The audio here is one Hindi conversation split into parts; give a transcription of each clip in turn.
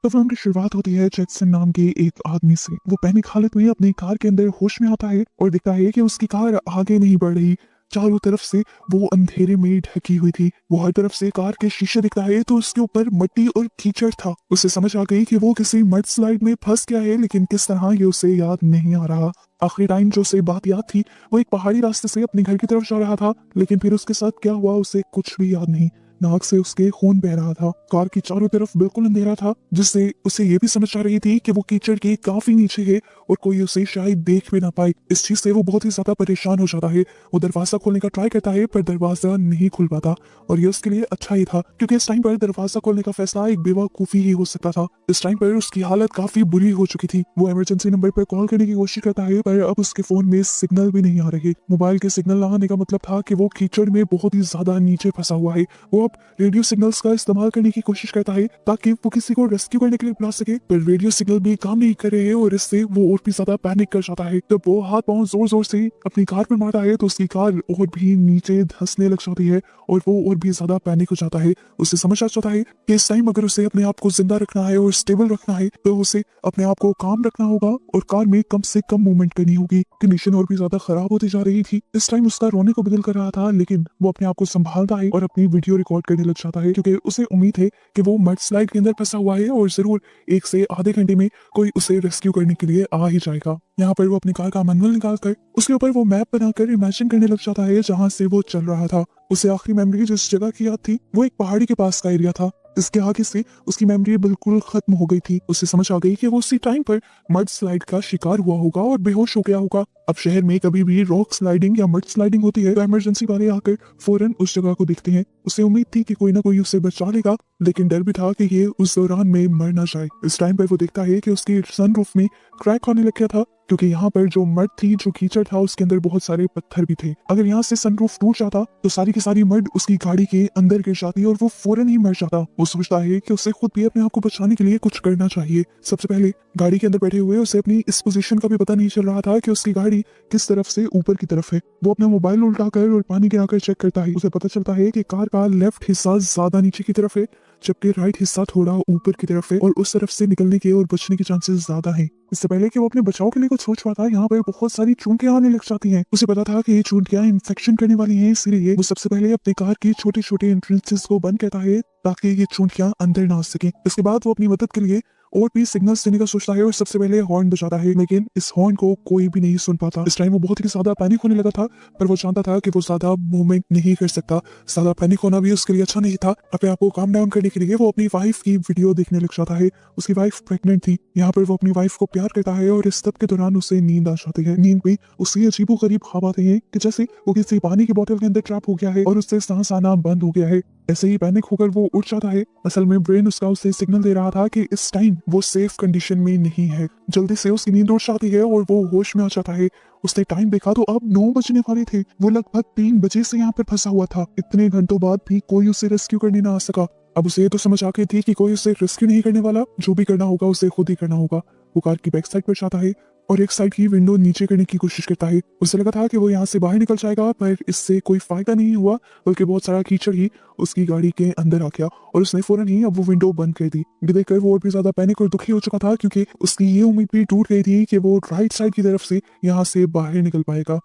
तो फिल्म की शुरुआत होती है जैक्सन नाम के एक आदमी से। वो पैनिक हालत में अपनी कार के अंदर होश में आता है और दिखता है कि उसकी कार आगे नहीं बढ़ रही। चारों तरफ से वो अंधेरे में ढकी हुई थी। वो हर तरफ से कार के शीशे दिखता है तो उसके ऊपर मिट्टी और कीचड़ था। उसे समझ आ गई कि वो किसी मड स्लाइड में फंस गया है, लेकिन किस तरह ये उसे याद नहीं आ रहा। आखिरी टाइम जो उसे बात याद थी वो एक पहाड़ी रास्ते से अपने घर की तरफ जा रहा था, लेकिन फिर उसके साथ क्या हुआ उसे कुछ भी याद नहीं। नाक से उसके खून बह रहा था। कार की चारों तरफ बिल्कुल अंधेरा था, जिससे उसे ये भी समझ आ रही थी कि वो कीचड़ के काफी नीचे है और कोई उसे शायद देख भी ना पाए। इस चीज से वो बहुत ही ज्यादा परेशान हो जाता है। वो दरवाजा खोलने का ट्राई करता है पर दरवाजा नहीं खुल पाता, और ये उसके लिए अच्छा ही था क्योंकि इस टाइम पर दरवाजा खोलने का फैसला एक बेवकूफी ही हो सकता था। इस टाइम पर उसकी हालत काफी बुरी हो चुकी थी। वो इमरजेंसी नंबर पर कॉल करने की कोशिश करता है पर अब उसके फोन में सिग्नल भी नहीं आ रहे। मोबाइल के सिग्नल ना आने का मतलब था कि वो कीचड़ में बहुत ही ज्यादा नीचे फंसा हुआ है। वो रेडियो सिग्नल्स का इस्तेमाल करने की कोशिश करता है ताकि वो किसी को रेस्क्यू करने के लिए बुला सके, पर रेडियो सिग्नल भी काम नहीं कर रहे हैं और इससे वो और भी ज्यादा पैनिक कर जाता है। जब वो हाथ पांव जोर जोर से अपनी कार पर मारता है तो उसकी कार और भी नीचे धंसने लग जाती है और वो और भी ज्यादा पैनिक हो जाता है। उसे समझ आ जाता है कि इस टाइम अगर उसे अपने आप को जिंदा रखना है और स्टेबल रखना है तो उसे अपने आप को काम रखना होगा और कार में कम से कम मूवमेंट करनी होगी। कंडीशन और भी ज्यादा खराब होती जा रही थी। इस टाइम उसका रोने को बदल कर रहा था, लेकिन वो अपने आप को संभालता है और अपनी वीडियो रिकॉर्ड करने लग जाता है क्योंकि उसे उम्मीद है कि वो मड स्लाइड के अंदर फंसा हुआ है और जरूर 1 से आधे घंटे में कोई उसे रेस्क्यू करने के लिए आ ही जाएगा। यहाँ पर वो अपनी कार का मैनुअल निकाल कर उसके ऊपर वो मैप बनाकर इमेजिन करने लग जाता है जहाँ से वो चल रहा था। उसे आखिरी मेमोरी जिस जगह की याद थी वो एक पहाड़ी के पास का एरिया था। इसके आगे से उसकी मेमोरी बिल्कुल खत्म हो गई थी। उसे समझ आ गई कि वो उसी टाइम पर मड स्लाइड का शिकार हुआ होगा और बेहोश हो गया होगा। अब शहर में कभी भी रॉक स्लाइडिंग या मड स्लाइडिंग होती है तो इमरजेंसी वाले आकर फौरन उस जगह को देखते हैं। उसे उम्मीद थी कि कोई ना कोई उसे बचा लेगा, लेकिन डर भी था कि ये उस दौरान में मर ना जाए। इस टाइम पर वो देखता है कि उसकी सनरूफ में क्रैक होने लग गया था क्योंकि यहाँ पर जो मड थी, जो कीचड़ था, उसके अंदर बहुत सारे पत्थर भी थे। अगर यहाँ से सनरूफ टूट जाता तो सारी की सारी मड उसकी गाड़ी के अंदर गिर जाती और वो फौरन ही मर जाता। वो सोचता है कि उसे खुद भी अपने आप को बचाने के लिए कुछ करना चाहिए। सबसे पहले गाड़ी के अंदर बैठे हुए उसे अपनी इस पोजीशन का भी पता नहीं चल रहा था कि उसकी गाड़ी किस तरफ से ऊपर की तरफ है। वो अपना मोबाइल उल्टाकर और पानी गिराकर चेक करता है। उसे पता चलता है कि कार का लेफ्ट हिस्सा ज्यादा नीचे की तरफ है जबकि राइट हिस्सा थोड़ा ऊपर की तरफ है और उस तरफ से निकलने के और बचने के चांसेस ज्यादा हैं। इससे पहले कि वो अपने बचाव के लिए कुछ सोच पाता, यहाँ पर बहुत सारी चूंटियां आने लग जाती हैं। उसे पता था कि ये चूंटियां इन्फेक्शन करने वाली हैं, इसीलिए वो सबसे पहले अपनी कार की छोटी छोटी एंट्रेंसेस को बंद करता है ताकि ये चूंटियां अंदर ना आ सके। इसके बाद वो अपनी मदद के लिए और भी सिग्नल्स देने का सोचता है और सबसे पहले हॉर्न बजाता है, लेकिन इस हॉर्न को कोई भी नहीं सुन पाता। इस टाइम वो बहुत ही ज्यादा पैनिक होने लगा था, पर वो जानता था कि वो ज्यादा मूवमेंट नहीं कर सकता। ज्यादा पैनिक होना भी उसके लिए अच्छा नहीं था। अपने आप को काम डाउन करने के लिए वो अपनी वाइफ की वीडियो देखने लग जाता है। उसकी वाइफ प्रेग्नेंट थी। यहाँ पर वो अपनी वाइफ को प्यार करता है और इस सब के दौरान उसे नींद आ जाती है। नींद में उसे अजीबो गरीब ख्वाब आते हैं कि जैसे वो किसी पानी की बोतल के अंदर ट्रैप हो गया है और उससे सांस आना बंद हो गया है। ऐसे ही पैनिक होकर वो उठ जाता है। असल में ब्रेन उसका उसे सिग्नल दे रहा था कि इस टाइम वो सेफ कंडीशन में नहीं है। जल्दी से उसकी नींद उड़ जाती है और वो होश में आ जाता है। उसने टाइम देखा तो अब 9 बजने वाले थे। वो लगभग 3 बजे से यहाँ पर फंसा हुआ था। इतने घंटों बाद भी कोई उसे रेस्क्यू करने ना आ सका। अब उसे ये तो समझ आ गई थी कि कोई उसे रेस्क्यू नहीं करने वाला। जो भी करना होगा उसे खुद ही करना होगा। वो कार की बैक साइड पर जाता है और एक साइड की विंडो नीचे करने की कोशिश करता है। उसे लगा था कि वो यहाँ से बाहर निकल जाएगा, पर इससे कोई फायदा नहीं हुआ, बल्कि बहुत सारा कीचड़ ही उसकी गाड़ी के अंदर आ गया और उसने फौरन ही अब वो विंडो बंद कर दी। ये देखकर वो और भी ज्यादा पैनिक और दुखी हो चुका था क्योंकि उसकी ये उम्मीद भी टूट गई थी कि वो राइट साइड की तरफ से यहाँ से बाहर निकल पाएगा।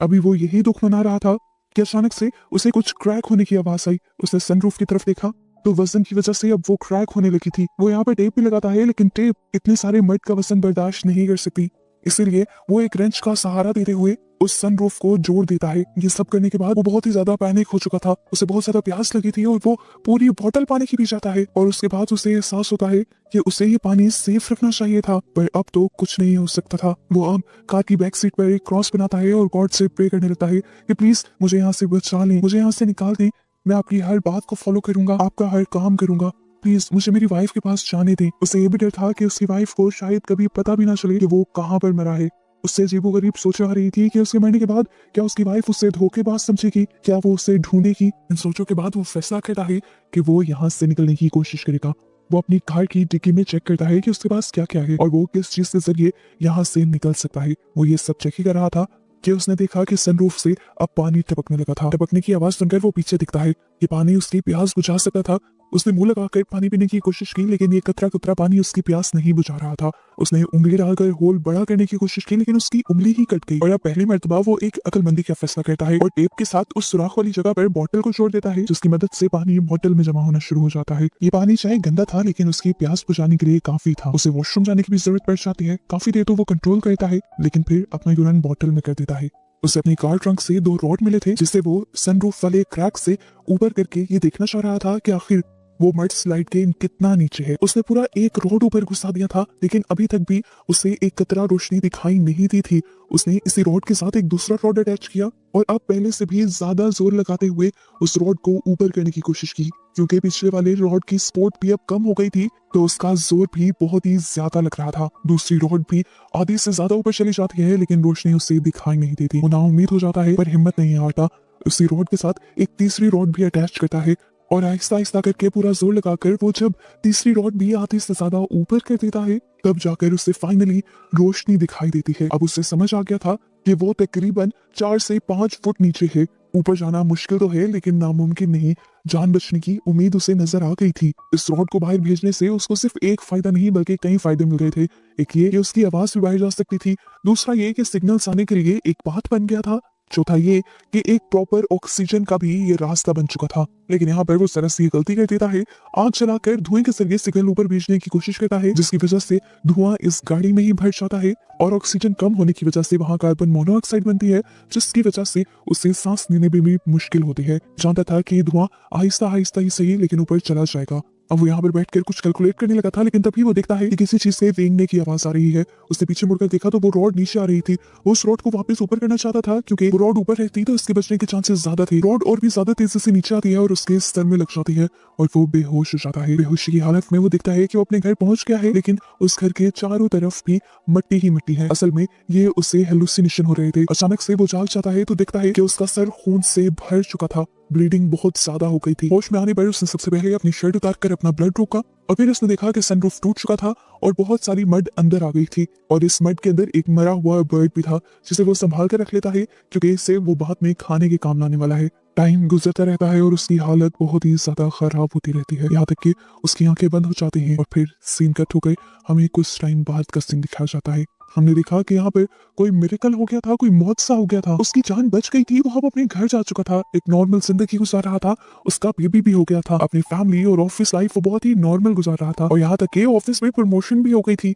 अभी वो यही दुख मना रहा था कि अचानक से उसे कुछ क्रैक होने की आवाज आई। उसने सनरूफ की तरफ देखा तो वजन की वजह से अब वो क्रैक होने लगी थी। वो यहाँ पर टेप भी लगाता है, लेकिन टेप इतने सारे मड का वजन बर्दाश्त नहीं कर सकती। इसीलिए वो एक रेंच का सहारा देते हुए उस सनरूफ को जोड़ देता है। ये सब करने के बाद वो बहुत ही ज्यादा पैनिक हो चुका था। उसे बहुत ज्यादा प्यास लगी थी और वो पूरी बोतल पानी की पी जाता है और उसके बाद उसे एहसास होता है कि उसे ये पानी सेफ रखना चाहिए था, पर अब तो कुछ नहीं हो सकता था। वो अब कार की बैक सीट पर एक क्रॉस बनाता है और गॉड से प्रे करने लगता है कि प्लीज मुझे यहाँ से बचा लें, मुझे यहाँ से निकाल दें। मैं आपकी हर बात को फॉलो करूंगा, आपका हर काम करूंगा, प्लीज मुझे मेरी वाइफ के पास जाने दें। उसे ये भी डर था कि उसकी वाइफ को शायद कभी पता भी ना चले कि वो कहाँ पर मरा है। उससे अजीबोगरीब सोच आ रही थी कि उसके मरने के बाद क्या उसकी वाइफ उससे धोखेबाज समझेगी, क्या वो उसे ढूंढेगी। इन सोचों के बाद वो फैसला करता है कि वो यहाँ से निकलने की कोशिश करेगा। वो अपनी कार की डिक्की में चेक करता है कि उसके पास क्या क्या है और वो किस चीज के जरिए यहाँ से निकल सकता है। वो ये सब चेक ही कर रहा था कि उसने देखा कि सनरूफ से अब पानी टपकने लगा था। टपकने की आवाज सुनकर वो पीछे दिखता है। ये पानी उसकी प्यास बुझा सकता था। उसने मुंह लगाकर पानी पीने की कोशिश की, लेकिन ये कतरा कतरा पानी उसकी प्यास नहीं बुझा रहा था। उसने उंगली डालकर होल बड़ा करने की कोशिश की, लेकिन उसकी उंगली ही कट गई। और अब पहली मर्तबा वो एक अक्लमंदी का फैसला करता है और टेप के साथ उस सुराख वाली जगह पर बोतल को जोड़ देता है, जिसकी मदद से पानी बोतल में जमा होना शुरू हो जाता है। ये पानी चाहे गंदा था, लेकिन उसकी प्यास बुझाने के लिए काफी था। उसे वॉशरूम जाने की भी जरूरत पड़ जाती है। काफी देर तो वो कंट्रोल करता है, लेकिन फिर अपना यूरिन बोतल में कर देता है। उसे अपनी कार ट्रंक से 2 रॉड मिले थे, जिससे वो सनरूफ वाले क्रैक से ऊपर करके ये देखना चाह रहा था कि आखिर वो मड स्लाइड के कितना नीचे है। उसने पूरा एक रॉड ऊपर घुसा दिया था, लेकिन अभी तक भी उसे एक कतरा रोशनी दिखाई नहीं दी थी। उसने इसी रॉड के साथ एक दूसरा रॉड अटैच किया और अब पहले से भी ज्यादा जोर लगाते हुए उस रॉड को ऊपर करने की कोशिश की। क्योंकि पिछले वाले रॉड की सपोर्ट भी अब कम हो गई थी, तो उसका जोर भी बहुत ही ज्यादा लग रहा था। दूसरी रॉड भी आधी से ज्यादा ऊपर चली जाती है, लेकिन रोशनी उसे दिखाई नहीं देती। वो नाउम्मीद हो जाता है, पर हिम्मत नहीं हारता। उसी रॉड के साथ एक तीसरी रॉड भी अटैच करता है और आहिस्ता आहिस्ता करके पूरा जोर लगाकर वो जब तीसरी रॉड भी आधे से ज्यादा ऊपर कर देता है, तब जाकर उसे फाइनली रोशनी दिखाई देती है। अब उसे समझ आ गया था कि वो तकरीबन 4 से 5 फुट नीचे है। ऊपर जाना मुश्किल तो है, लेकिन नामुमकिन नहीं। जान बचने की उम्मीद उसे नजर आ गई थी। इस रॉड को बाहर भेजने से उसको सिर्फ एक फायदा नहीं बल्कि कई फायदे मिल रहे थे। एक ये कि उसकी आवाज भी बाहर जा सकती थी, दूसरा ये कि सिग्नल्स आने के लिए एक पाथ बन गया था, चौथा ये कि एक प्रॉपर ऑक्सीजन का भी ये रास्ता बन चुका था। लेकिन यहाँ पर वो जरा सी गलती कर देता है। आग चलाकर धुएं के जरिए सिग्नल ऊपर भेजने की कोशिश करता है, जिसकी वजह से धुआं इस गाड़ी में ही भर जाता है और ऑक्सीजन कम होने की वजह से वहां कार्बन मोनोऑक्साइड बनती है, जिसकी वजह से उसे सांस लेने में भी मुश्किल होती है। जानता था कि ये धुआं आहिस्ता आहिस्ता ही सही, लेकिन ऊपर चला जाएगा। अब वो यहाँ पर बैठकर कुछ कैलकुलेट करने लगा था, लेकिन तभी वो देखता है कि किसी चीज से रेंगने की आवाज आ रही है। उसने पीछे मुड़कर देखा तो वो रॉड नीचे आ रही थी। वो उस रॉड को वापस ऊपर करना चाहता था, क्योंकि वो रॉड ऊपर रहती तो इसके बचने के चांसेस ज्यादा थे। रॉड और भी ज्यादा तेजी से नीचे आती है और उसके सर में लग जाती है और वो बेहोश हो जाता है। बेहोशी की हालत में वो दिखता है कि वो अपने घर पहुंच गया है, लेकिन उस घर के चारों तरफ भी मिट्टी ही मिट्टी है। असल में ये उसे हेलुसिनेशन हो रहे थे। अचानक से वो जाग जाता है तो देखता है कि उसका सर खून से भर चुका था। ब्लीडिंग बहुत ज्यादा हो गई थी। होश में आने पर उसने सबसे पहले अपनी शर्ट उतार कर अपना ब्लड रोका और फिर उसने देखा कि सनरूफ टूट चुका था और बहुत सारी मड अंदर आ गई थी और इस मड के अंदर एक मरा हुआ बर्ड भी था, जिसे वो संभाल कर रख लेता है, क्योंकि इससे वो बाद में खाने के काम लाने वाला है। टाइम गुजरता रहता है और उसकी हालत बहुत ही ज्यादा खराब होती रहती है, यहाँ तक कि उसकी आंखें बंद हो जाती हैं। और फिर सीन कट हो गए, हमें कुछ टाइम बाद का सीन दिखाया जाता है। हमने देखा कि यहाँ पे कोई मिरेकल हो गया था, कोई मौत सा हो गया था। उसकी जान बच गई थी, वो अब अपने घर जा चुका था, एक नॉर्मल जिंदगी गुजार रहा था। उसका बेबी भी हो गया था। अपनी फैमिली और ऑफिस लाइफ वो बहुत ही नॉर्मल गुजार रहा था और यहाँ तक कि ऑफिस में प्रमोशन भी हो गई थी।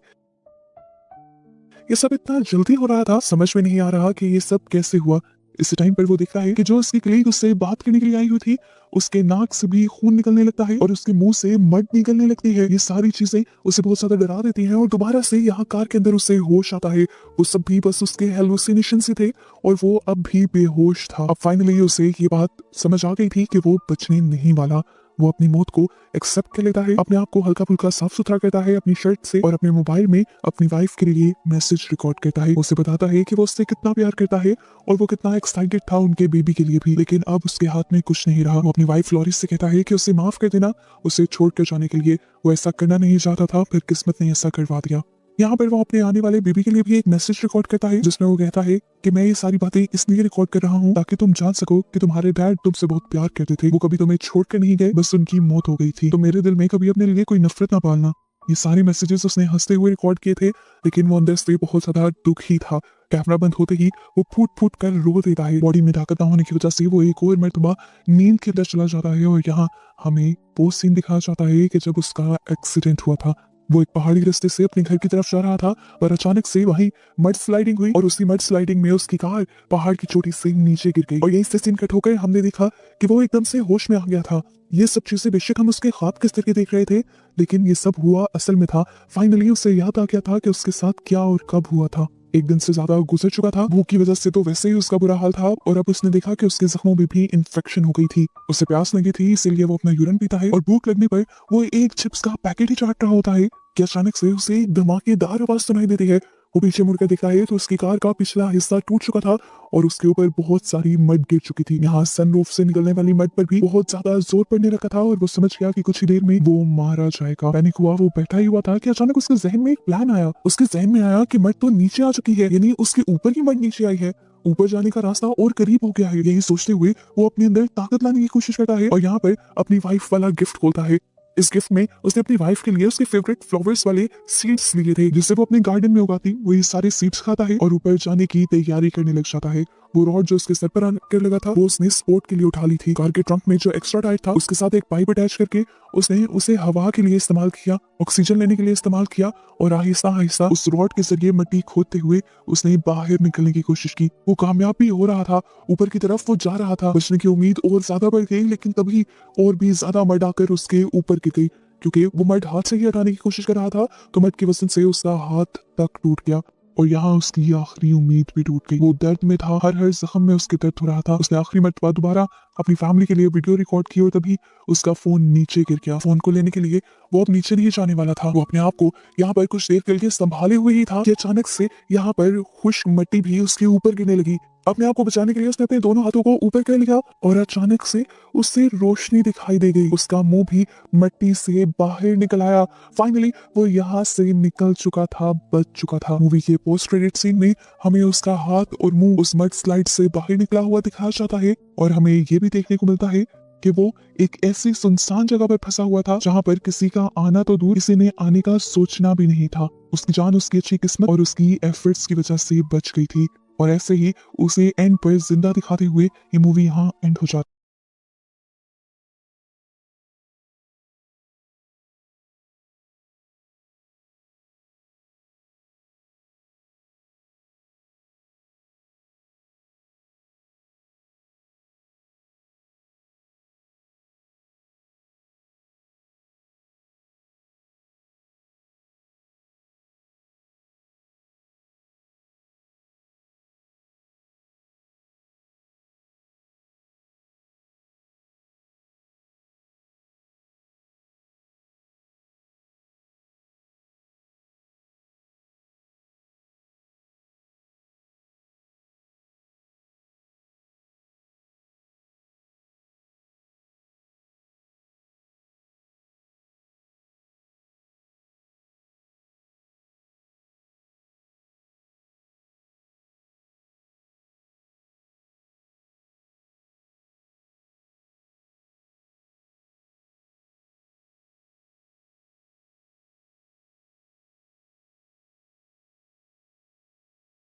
ये सब इतना जल्दी हो रहा था, समझ में नहीं आ रहा कि ये सब कैसे हुआ। इस टाइम पर वो देखता है कि जो उसकी कलीग उससे बात करने के लिए आई हुई थी, उसके नाक से भी खून निकलने लगता है और उसके मुंह से मड निकलने लगती है। ये सारी चीजें उसे बहुत ज्यादा डरा देती हैं और दोबारा से यहाँ कार के अंदर उसे होश आता है। वो सब भी बस उसके हेलुसिनेशन से थे और वो अब भी बेहोश था। अब फाइनली उसे ये बात समझ आ गई थी कि वो बचने नहीं वाला। वो अपनी मौत को एक्सेप्ट कर लेता है, अपने आप को हल्का फुल्का साफ सुथरा करता है अपनी शर्ट से और अपने मोबाइल में अपनी वाइफ के लिए मैसेज रिकॉर्ड करता है। उसे बताता है कि वो उससे कितना प्यार करता है और वो कितना एक्साइटेड था उनके बेबी के लिए भी। लेकिन अब उसके हाथ में कुछ नहीं रहा। वो अपनी वाइफ लॉरिस से कहता है कि उसे माफ कर देना, उसे छोड़ कर जाने के लिए। वो ऐसा करना नहीं चाहता था, फिर किस्मत ने ऐसा करवा दिया। यहाँ पर वो अपने आने वाले बेबी के लिए भी एक मैसेज रिकॉर्ड करता है, जिसमें वो कहता है कि मैं ये सारी बातें इसलिए रिकॉर्ड कर रहा हूँ ताकि तुम जान सको कि तुम्हारे डैड तुमसे बहुत प्यार करते थे। वो कभी तुम्हें छोड़ कर नहीं गए, बस उनकी मौत हो गई थी। तो मेरे दिल में कभी अपने लिए कोई नफरत ना पालना। ये सारे मैसेजेस उसने हंसते हुए रिकॉर्ड किए थे, लेकिन वो अंदर से बहुत ज्यादा दुखी था। कैमरा बंद होते ही वो फूट फूट कर रो देता है। बॉडी में ताकत ना होने की वजह से वो एक और मरतबा नींद के अंदर चला जाता है और यहाँ हमें वो सीन दिखाया जाता है कि जब उसका एक्सीडेंट हुआ था। वो एक पहाड़ी रास्ते से अपने घर की तरफ जा रहा था, पर अचानक से वहीं मड स्लाइडिंग हुई और उसी मड स्लाइडिंग में उसकी कार पहाड़ की चोटी से नीचे गिर गई और यहीं से सीन कट होकर हमने देखा कि वो एकदम से होश में आ गया था। ये सब चीजें बेशक हम उसके ख्वाब के तरीके देख रहे थे, लेकिन ये सब हुआ असल में था। फाइनली उसे याद आ गया था कि उसके साथ क्या और कब हुआ था। एक दिन से ज्यादा गुजर चुका था। भूख की वजह से तो वैसे ही उसका बुरा हाल था और अब उसने देखा कि उसके जख्मों में भी इन्फेक्शन हो गई थी। उसे प्यास लगी थी, इसीलिए वो अपना यूरिन पीता है और भूख लगने पर वो एक चिप्स का पैकेट ही चाट रहा होता है कि अचानक से उसे एक धमाकेदार आवाज सुनाई देती है। वो पीछे मुड़कर देखता है तो उसकी कार का पिछला हिस्सा टूट चुका था और उसके ऊपर बहुत सारी मड गिर चुकी थी। यहाँ सनरूफ से निकलने वाली मड पर भी बहुत ज्यादा जोर पड़ने लगा था और वो समझ गया कि कुछ ही देर में वो मारा जाएगा। पैनिक हुआ, वो बैठा ही हुआ था कि अचानक उसके जहन में एक प्लान आया। उसके जहन में आया कि मड तो नीचे आ चुकी है, यानी उसके ऊपर की मड नीचे आई है। ऊपर जाने का रास्ता और करीब हो गया है। यही सोचते हुए वो अपने अंदर ताकत लाने की कोशिश करता है और यहाँ पर अपनी वाइफ वाला गिफ्ट खोलता है। इस गिफ्ट में उसने अपनी वाइफ के लिए उसके फेवरेट फ्लावर्स वाले सीड्स लिए थे जिससे वो अपने गार्डन में उगाती। वो ये सारे सीड्स खाता है और ऊपर जाने की तैयारी करने लग जाता है। वो रॉड जो उसके सर पर आकर लगा था वो उसने स्पोर्ट के लिए उठा ली थी। कार के ट्रंक में जो एक्स्ट्रा टायर था उसके साथ एक पाइप अटैच करके उसने उसे हवा के लिए इस्तेमाल किया, ऑक्सीजन लेने के लिए इस्तेमाल किया और आहिस्ता आहिस्ता उस रॉड के जरिए मिट्टी खोदते हुए उसने बाहर निकलने की कोशिश की। वो कामयाब भी हो रहा था, ऊपर की तरफ वो जा रहा था। बचने की उम्मीद और ज्यादा बढ़ गई, लेकिन तभी और भी ज्यादा मड आकर उसके ऊपर गिर गई। क्योंकि वो मड हाथ से ही हटाने की कोशिश कर रहा था तो मड की वजह से उसका हाथ तक टूट गया और यहाँ उसकी आखिरी उम्मीद भी टूट गई। वो दर्द में था, हर जख्म में उसके दर्द हो रहा था। उसने आखिरी मर्तबा दोबारा अपनी फैमिली के लिए वीडियो रिकॉर्ड की और तभी उसका फोन नीचे गिर गया। फोन को लेने के लिए वो अब नीचे नहीं जाने वाला था। वो अपने आप को यहाँ पर कुछ देर के लिए संभाले हुए ही था कि अचानक से यहाँ पर खुश्क मिट्टी भी उसके ऊपर गिरने लगी। अपने आप को बचाने के लिए उसने अपने दोनों हाथों को ऊपर कर लिया और अचानक से उससे रोशनी दिखाई दे गई। उसका मुंह भी मिट्टी से बाहर निकल आया। फाइनली वो यहाँ से निकल चुका था, बच चुका था। मूवी के पोस्ट क्रेडिट सीन में हमें उसका हाथ और मुंह उस मड स्लाइड से बाहर निकला हुआ दिखाया जाता है और हमें ये भी देखने को मिलता है कि वो एक ऐसी सुनसान जगह पर फंसा हुआ था जहां पर किसी का आना तो दूर, किसी ने आने का सोचना भी नहीं था। उसकी जान उसकी अच्छी किस्मत और उसकी एफर्ट्स की वजह से बच गई थी और ऐसे ही उसे एंड पर जिंदा दिखाते हुए ये मूवी यहाँ एंड हो जाती।